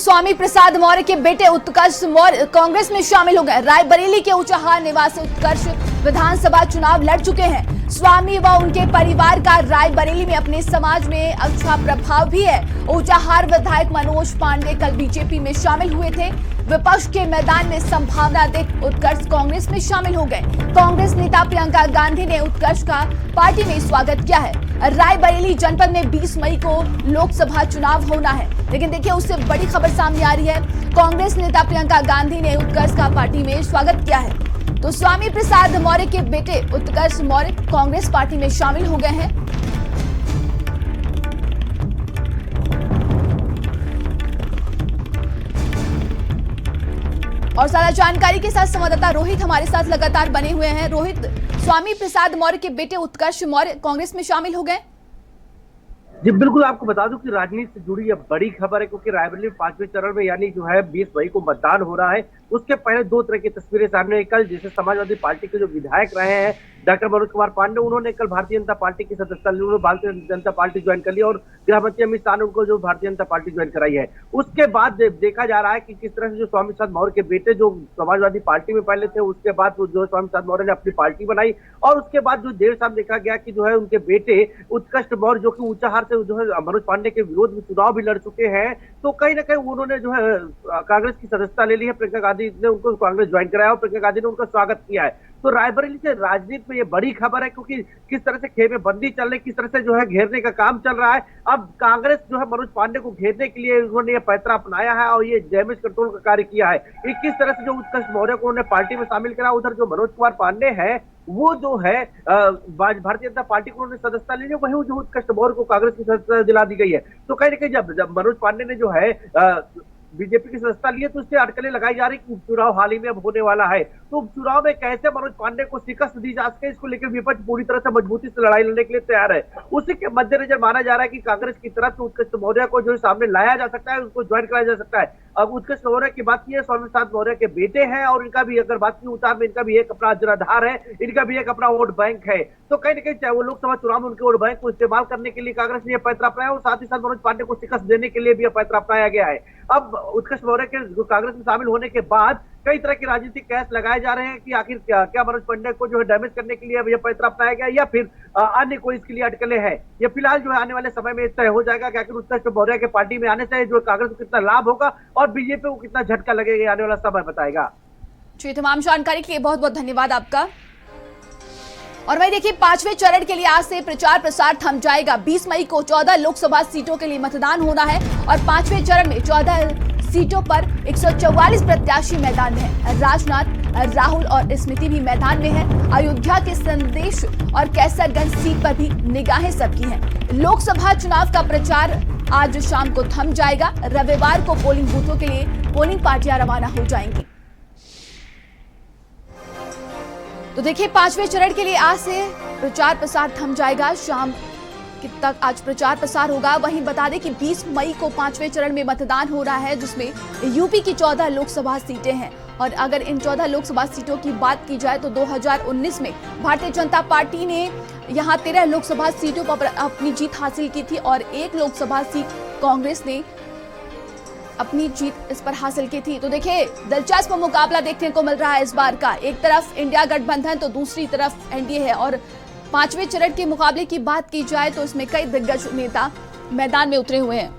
स्वामी प्रसाद मौर्य के बेटे उत्कर्ष मौर्य कांग्रेस में शामिल हो गए। रायबरेली के ऊंचाहार निवासी उत्कर्ष विधानसभा चुनाव लड़ चुके हैं। स्वामी व उनके परिवार का रायबरेली में अपने समाज में अच्छा प्रभाव भी है। ऊंचाहार विधायक मनोज पांडे कल बीजेपी में शामिल हुए थे। विपक्ष के मैदान में संभावना देख उत्कर्ष कांग्रेस में शामिल हो गए। कांग्रेस नेता प्रियंका गांधी ने उत्कर्ष का पार्टी में स्वागत किया है। रायबरेली जनपद में 20 मई को लोकसभा चुनाव होना है, लेकिन देखिए उससे बड़ी खबर सामने आ रही है। कांग्रेस नेता प्रियंका गांधी ने उत्कर्ष का पार्टी में स्वागत किया है। तो स्वामी प्रसाद मौर्य के बेटे उत्कर्ष मौर्य कांग्रेस पार्टी में शामिल हो गए हैं। और सारा जानकारी के साथ संवाददाता रोहित हमारे साथ लगातार बने हुए हैं। रोहित, स्वामी प्रसाद मौर्य के बेटे उत्कर्ष मौर्य कांग्रेस में शामिल हो गए। जी बिल्कुल, आपको बता दूं कि राजनीति से जुड़ी यह बड़ी खबर है, क्योंकि रायबरेली में 5वें चरण में यानी जो है 20 मई को मतदान हो रहा है। उसके पहले दो तरह की तस्वीरें सामने आई। कल जैसे समाजवादी पार्टी के जो विधायक रहे हैं डॉक्टर मनोज कुमार पांडे, उन्होंने कल भारतीय जनता पार्टी की सदस्यता ली, उन्होंने भारतीय जनता पार्टी ज्वाइन कर लिया और गृह मंत्री अमित शाह ने उनको जो भारतीय जनता पार्टी ज्वाइन कराई है। उसके बाद देखा जा रहा है कि किस तरह से जो स्वामी प्रसाद मौर्य के बेटे जो समाजवादी पार्टी में पहले थे, उसके बाद जो स्वामी प्रसाद मौर्य ने अपनी पार्टी बनाई और उसके बाद जो देर शाम देखा गया कि जो है उनके बेटे उत्कर्ष मौर्य जो कि ऊंचाहार से जो है मनोज पांडे के विरोध में चुनाव भी लड़ चुके हैं, तो कहीं ना कहीं उन्होंने जो है कांग्रेस की सदस्यता ले ली है। प्रियंका गांधी ने उनको कांग्रेस ज्वाइन कराया और प्रियंका गांधी ने उनका स्वागत किया है। तो रायबरेली से राजनीति में ये बड़ी खबर है, क्योंकि किस तरह से खेमेबंदी चल रही, किस तरह से जो है घेरने का काम चल रहा है। अब कांग्रेस जो है मनोज पांडे को घेरने के लिए उन्होंने ये पैतरा अपनाया है और ये डैमेज कंट्रोल का कार्य किया है। किस तरह से जो उत्कर्ष मौर्य को उन्होंने पार्टी में शामिल करा, उधर जो मनोज कुमार पांडे है वो जो है भारतीय जनता पार्टी को उन्होंने सदस्यता ली, वही जो उत्कर्ष मौर्य को कांग्रेस की सदस्यता दिला दी गई है। तो कहीं ना कहीं जब मनोज पांडे ने जो है बीजेपी की सदस्यता ली है, तो उससे अटकलें लगाई जा रही कि उपचुनाव हाल ही में अब होने वाला है। तो उपचुनाव में कैसे मनोज पांडे को शिकस्त दी जा सके, इसको लेकर विपक्ष पूरी तरह से मजबूती से लड़ाई लड़ने के लिए तैयार है। उसी के मद्देनजर माना जा रहा है कि कांग्रेस की तरफ से उत्कर्ष मौर्य को जो सामने लाया जा सकता है, उसको ज्वाइन कराया जा सकता है। अब उत्कर्ष मौर्य की बात की है, स्वामी प्रसाद मौर्य के बेटे हैं और इनका भी अगर बात की उतार में इनका भी एक अपना जनाधार है, इनका भी एक अपना वोट बैंक है। तो कहीं ना कहीं चाहे वो लोकसभा चुनाव में उनके वोट बैंक को इस्तेमाल करने के लिए कांग्रेस ने यह पैतरा अपनाया और साथ ही साथ मनोज पांडे को शिकस्त देने के लिए भी यह पैतरा अपनाया गया है। अब उत्कर्ष मौर्य के कांग्रेस में शामिल होने के बाद कई तरह के राजनीतिक कैस लगाए जा रहे हैं कि आखिर क्या मनोज पांडे को जो है डैमेज करने के लिए अब यह पैतरा अपनाया गया या फिर अन्य कोई इसके लिए अटकलें हैं। ये फिलहाल जो है आने वाले समय में तय हो जाएगा कि आखिर उत्कर्ष मौर्य के पार्टी में आने से जो कांग्रेस को कितना लाभ होगा और बीजेपी को कितना झटका लगेगा, आने वाला समय बताएगा। जी, तमाम जानकारी के लिए बहुत बहुत धन्यवाद आपका। और वही देखिए 5वें चरण के लिए आज से प्रचार प्रसार थम जाएगा। 20 मई को 14 लोकसभा सीटों के लिए मतदान होना है और 5वें चरण में 14 सीटों पर 144 प्रत्याशी मैदान में है। राजनाथ, राहुल और स्मृति भी मैदान में है। अयोध्या के संदेश और कैसरगंज सीट पर भी निगाहें सबकी हैं। लोकसभा चुनाव का प्रचार आज शाम को थम जाएगा। रविवार को पोलिंग बूथों के लिए पोलिंग पार्टियां रवाना हो जाएंगी। तो देखिए 5वें चरण के लिए आज से प्रचार प्रसार थम जाएगा। शाम तक आज प्रचार प्रसार होगा। वहीं बता दें कि 20 मई को 5वें चरण में मतदान हो रहा है, जिसमें यूपी की 14 लोकसभा सीटें हैं। और अगर इन 14 लोकसभा सीटों की बात की जाए तो 2019 में भारतीय जनता पार्टी ने यहां 13 लोकसभा सीटों पर अपनी जीत हासिल की थी और 1 लोकसभा सीट कांग्रेस ने अपनी जीत इस पर हासिल की थी। तो देखिए दिलचस्प मुकाबला देखने को मिल रहा है इस बार का। एक तरफ इंडिया गठबंधन तो दूसरी तरफ एनडीए है। और 5वें चरण के मुकाबले की बात की जाए तो इसमें कई दिग्गज नेता मैदान में उतरे हुए हैं।